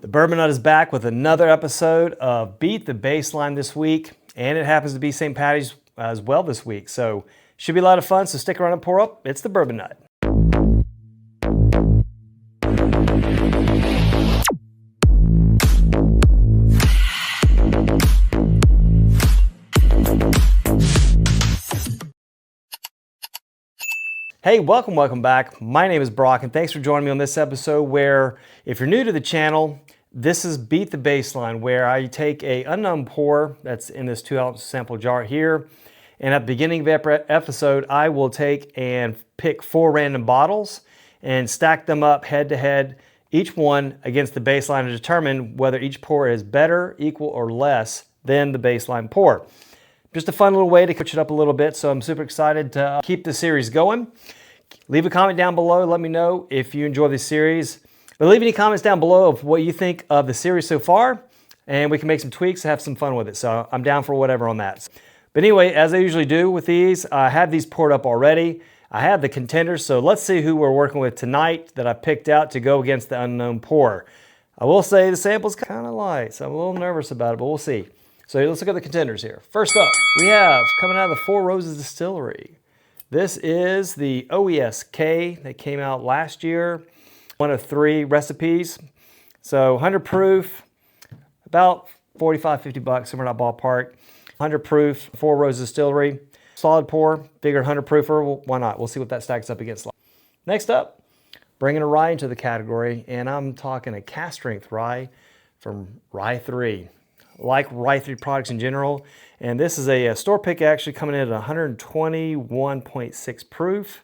The Bourbon Nut is back with another episode of Beat the Baseline this week, and it happens to be St. Patty's as well this week, so should be a lot of fun, so stick around and pour up. It's the Bourbon Nut. Hey, welcome back. My name is Brock, and thanks for joining me on this episode where, if you're new to the channel, this is Beat the Baseline, where I take a unknown pour that's in this 2-ounce sample jar here, and at the beginning of every episode, I will take and pick 4 random bottles and stack them up head to head, each one against the baseline, to determine whether each pour is better, equal, or less than the baseline pour. Just a fun little way to switch it up a little bit, so I'm super excited to keep the series going. Leave a comment down below. Let me know if you enjoy this series. But leave any comments down below of what you think of the series so far, and we can make some tweaks and have some fun with it. So I'm down for whatever on that. But anyway, as I usually do with these, I have these poured up already. I have the contenders, so let's see who we're working with tonight that I picked out to go against the unknown pour. I will say the sample's kind of light, so I'm a little nervous about it, but we'll see. So let's look at the contenders here. First up, we have, coming out of the Four Roses Distillery, this is the OESK that came out last year. One of 3 recipes. So 100 proof, about 45, 50 bucks, somewhere in that ballpark. 100 proof, Four Roses Distillery. Solid pour, figured 100 proofer, well, why not? We'll see what that stacks up against. Next up, bringing a rye into the category, and I'm talking a cast strength rye from Rye 3. Like Rye 3 products in general, and this is a store pick, actually coming in at 121.6 proof.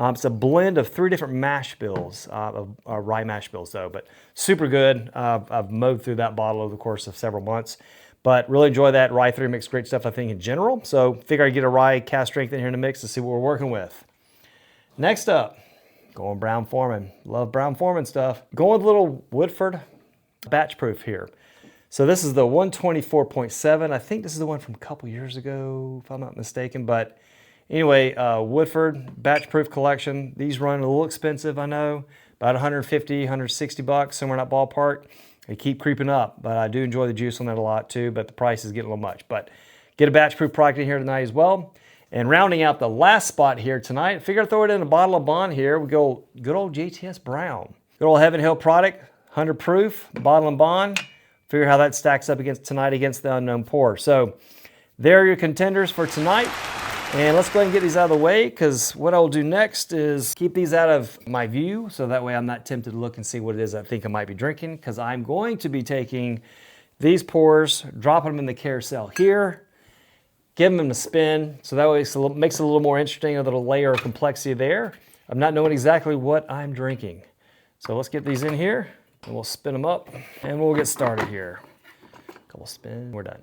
It's a blend of 3 different mash bills, rye mash bills though, but super good. I've mowed through that bottle over the course of several months, but really enjoy that. Rye 3 makes great stuff, I think, in general. So figure I'd get a rye cast strength in here in the mix to see what we're working with. Next up, going Brown Forman. Love Brown Forman stuff. Going with a little Woodford batch proof here. So this is the 124.7. I think this is the one from a couple years ago, if I'm not mistaken. But anyway, Woodford batch proof collection. These run a little expensive, I know, about 150, 160 bucks, somewhere in that ballpark. They keep creeping up, but I do enjoy the juice on that a lot too, but the price is getting a little much. But get a batch proof product in here tonight as well. And rounding out the last spot here tonight, I figure I'd throw it in a bottle of Bond here. We go good old JTS Brown. Good old Heaven Hill product, 100 proof, bottle of Bond. Figure how that stacks up against tonight against the unknown pour. So there are your contenders for tonight. And let's go ahead and get these out of the way, because what I'll do next is keep these out of my view, so that way I'm not tempted to look and see what it is I think I might be drinking, because I'm going to be taking these pours, dropping them in the carousel here, giving them a spin, so that way it makes it a little more interesting, a little layer of complexity there. I'm not knowing exactly what I'm drinking. So let's get these in here, and we'll spin them up, and we'll get started here. Couple spins, we're done.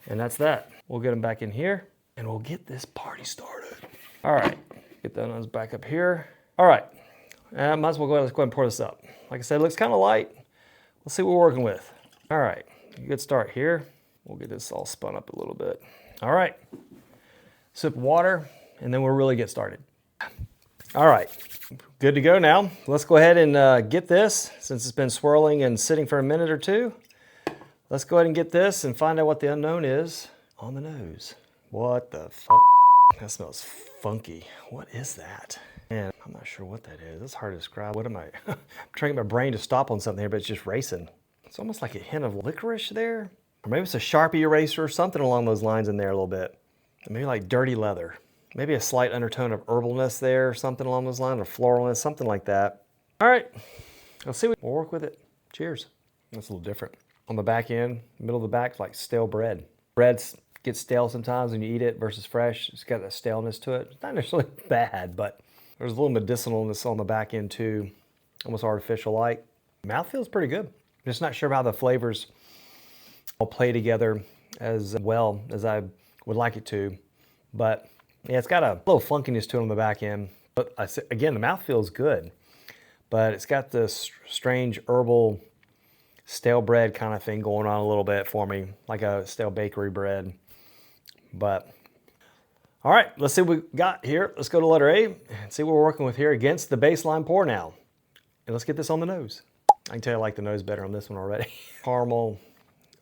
And that's that. We'll get them back in here, and we'll get this party started. All right, get those back up here. All right, might as well let's go ahead and pour this up. Like I said, it looks kind of light. Let's see what we're working with. All right, good start here. We'll get this all spun up a little bit. All right, sip of water, and then we'll really get started. All right, good to go now. Let's go ahead and get this, since it's been swirling and sitting for a minute or two. Let's go ahead and get this and find out what the unknown is on the nose. What the fuck? That smells funky. What is that? Man, I'm not sure what that is. It's hard to describe. What am I? I'm trying to get my brain to stop on something here, but it's just racing. It's almost like a hint of licorice there. Or maybe it's a Sharpie eraser or something along those lines in there a little bit. Maybe like dirty leather. Maybe a slight undertone of herbalness there, or something along those lines, or floralness, something like that. All right, let's see. We'll work with it. Cheers. That's a little different. On the back end, middle of the back, like stale bread. Bread gets stale sometimes when you eat it versus fresh. It's got that staleness to it. It's not necessarily bad, but there's a little medicinalness on the back end too, almost artificial-like. Mouth feels pretty good. I'm just not sure how the flavors all play together as well as I would like it to, but yeah, it's got a little funkiness to it on the back end. But again, the mouth feels good, but it's got this strange herbal stale bread kind of thing going on a little bit for me, like a stale bakery bread. But all right, let's see what we got here. Let's go to letter A and see what we're working with here against the baseline pour now. And let's get this on the nose. I can tell you I like the nose better on this one already. Caramel,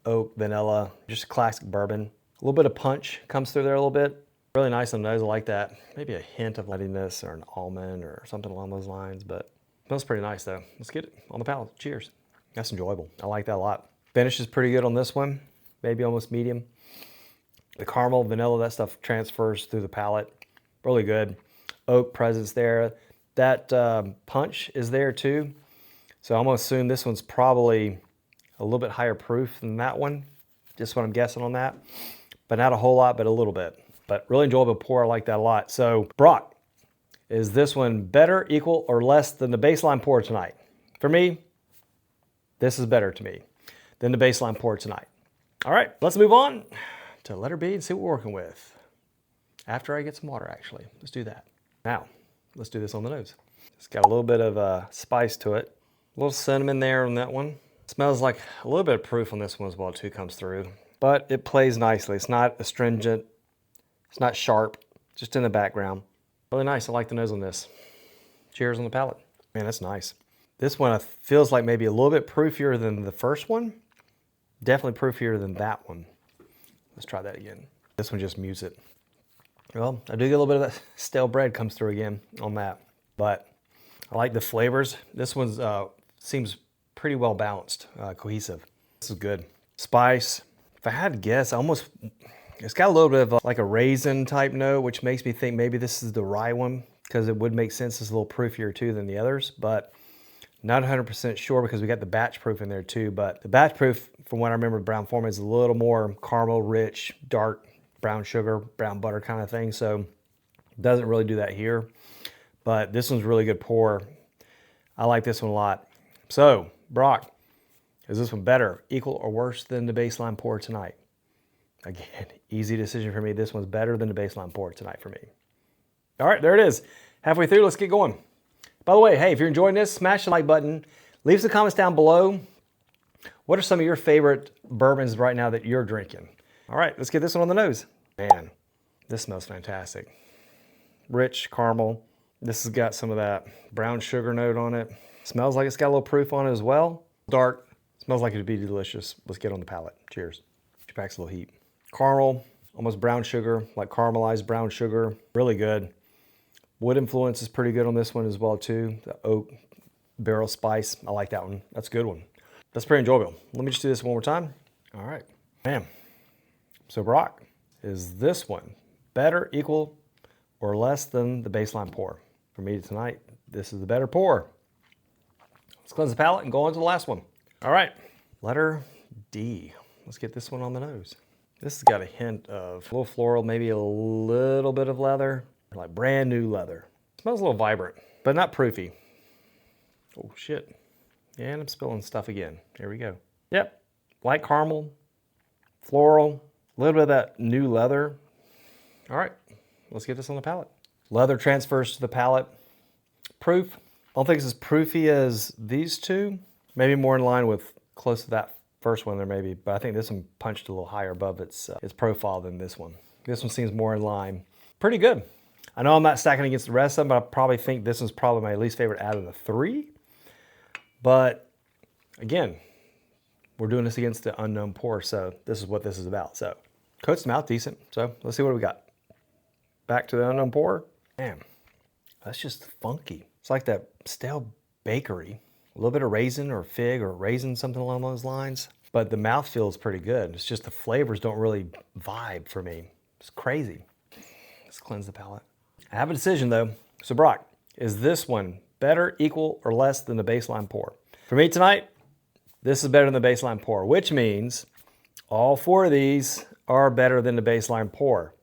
oak, vanilla, just a classic bourbon. A little bit of punch comes through there a little bit. Really nice on the nose, I like that. Maybe a hint of nuttiness or an almond or something along those lines, but it smells pretty nice though. Let's get it on the palate. Cheers. That's enjoyable. I like that a lot. Finish is pretty good on this one. Maybe almost medium. The caramel, vanilla, that stuff transfers through the palate. Really good. Oak presence there. That punch is there too. So I'm gonna assume this one's probably a little bit higher proof than that one. Just what I'm guessing on that. But not a whole lot, but a little bit. But really enjoyable pour, I like that a lot. So Brock, is this one better, equal, or less than the baseline pour tonight? For me, this is better to me than the baseline pour tonight. All right, let's move on to letter B and see what we're working with. After I get some water, actually. Let's do that. Now, let's do this on the nose. It's got a little bit of spice to it. A little cinnamon there on that one. Smells like a little bit of proof on this one as well too comes through. But it plays nicely. It's not astringent. It's not sharp. Just in the background. Really nice. I like the nose on this. Cheers on the palate. Man, that's nice. This one feels like maybe a little bit proofier than the first one. Definitely proofier than that one. Let's try that again. This one just mutes it. Well, I do get a little bit of that stale bread comes through again on that. But I like the flavors. This one seems pretty well balanced, cohesive. This is good. Spice. If I had to guess, it's got a little bit of like a raisin type note, which makes me think maybe this is the rye one, because it would make sense it's a little proofier too than the others, but not 100% sure because we got the batch proof in there too. But the batch proof, from what I remember, Brown Forman is a little more caramel rich, dark brown sugar, brown butter kind of thing. So it doesn't really do that here, but this one's really good pour. I like this one a lot. So Brock, is this one better, equal, or worse than the baseline pour tonight? Again, easy decision for me. This one's better than the baseline pour tonight for me. All right, there it is. Halfway through, let's get going. By the way, hey, if you're enjoying this, smash the like button. Leave some comments down below. What are some of your favorite bourbons right now that you're drinking? All right, let's get this one on the nose. Man, this smells fantastic. Rich caramel. This has got some of that brown sugar note on it. Smells like it's got a little proof on it as well. Dark. Smells like it'd be delicious. Let's get on the palate. Cheers. She packs a little heat. Caramel, almost brown sugar, like caramelized brown sugar. Really good. Wood influence is pretty good on this one as well too. The oak barrel spice. I like that one. That's a good one. That's pretty enjoyable. Let me just do this one more time. All right. Bam. So Brock, is this one better, equal, or less than the baseline pour? For me tonight, this is the better pour. Let's cleanse the palate and go on to the last one. All right. Letter D. Let's get this one on the nose. This has got a hint of a little floral, maybe a little bit of leather, like brand new leather. It smells a little vibrant, but not proofy. Oh shit. And I'm spilling stuff again. Here we go. Yep. Light caramel, floral, a little bit of that new leather. All right. Let's get this on the palate. Leather transfers to the palate. Proof. I don't think it's as proofy as these two. Maybe more in line with close to that first one there maybe, but I think this one punched a little higher above its profile than this one. This one seems more in line. Pretty good. I know I'm not stacking against the rest of them, but I probably think this one's probably my least favorite out of the three. But again, we're doing this against the unknown pour, so this is what this is about. So coats the mouth decent. So let's see what we got. Back to the unknown pour. Man, that's just funky. It's like that stale bakery. A little bit of raisin or fig or raisin, something along those lines. But the mouthfeel is pretty good. It's just the flavors don't really vibe for me. It's crazy. Let's cleanse the palate. I have a decision though. So Brock, is this one better, equal, or less than the baseline pour? For me tonight, this is better than the baseline pour, which means all four of these are better than the baseline pour.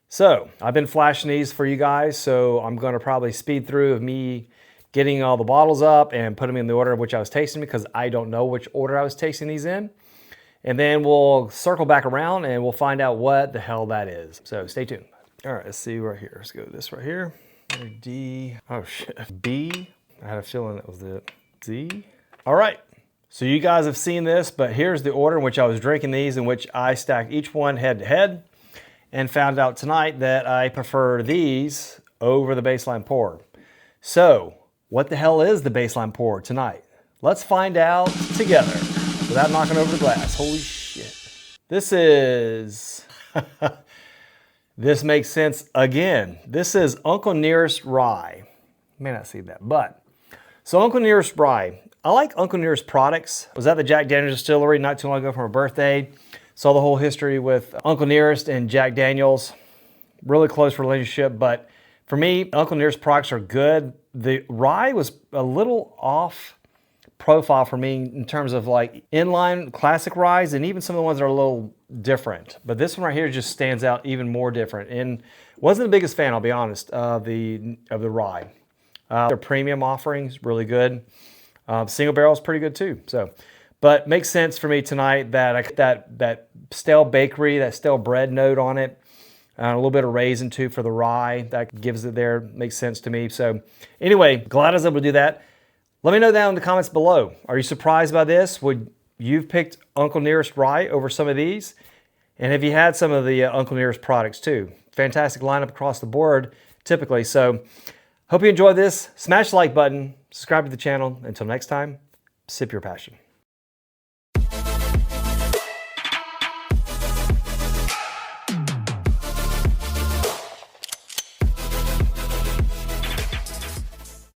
So I've been flashing these for you guys, so I'm gonna probably speed through of me getting all the bottles up and put them in the order of which I was tasting because I don't know which order I was tasting these in. And then we'll circle back around and we'll find out what the hell that is. So stay tuned. All right, let's see right here. Let's go to this right here. D, oh shit, B. I had a feeling that was it. Z. All right, so you guys have seen this, but here's the order in which I was drinking these, in which I stacked each one head to head and found out tonight that I prefer these over the baseline pour. So, what the hell is the baseline pour tonight? Let's find out together without knocking over the glass. Holy shit. This is, this makes sense again. This is Uncle Nearest Rye. You may not see that, but. So Uncle Nearest Rye. I like Uncle Nearest products. I was at the Jack Daniel's distillery not too long ago for my birthday. Saw the whole history with Uncle Nearest and Jack Daniel's. Really close relationship, but for me, Uncle Nearest products are good. The rye was a little off profile for me in terms of like inline classic ryes and even some of the ones that are a little different. But this one right here just stands out even more different. And wasn't the biggest fan, I'll be honest, of the rye. Their premium offerings, really good. Single barrel is pretty good too. So, but makes sense for me tonight that that stale bakery, that stale bread note on it. A little bit of raisin too for the rye. That gives it there. Makes sense to me. So anyway, glad I was able to do that. Let me know down in the comments below. Are you surprised by this? Would you've picked Uncle Nearest Rye over some of these? And have you had some of the Uncle Nearest products too? Fantastic lineup across the board typically. So hope you enjoyed this. Smash the like button. Subscribe to the channel. Until next time, sip your passion.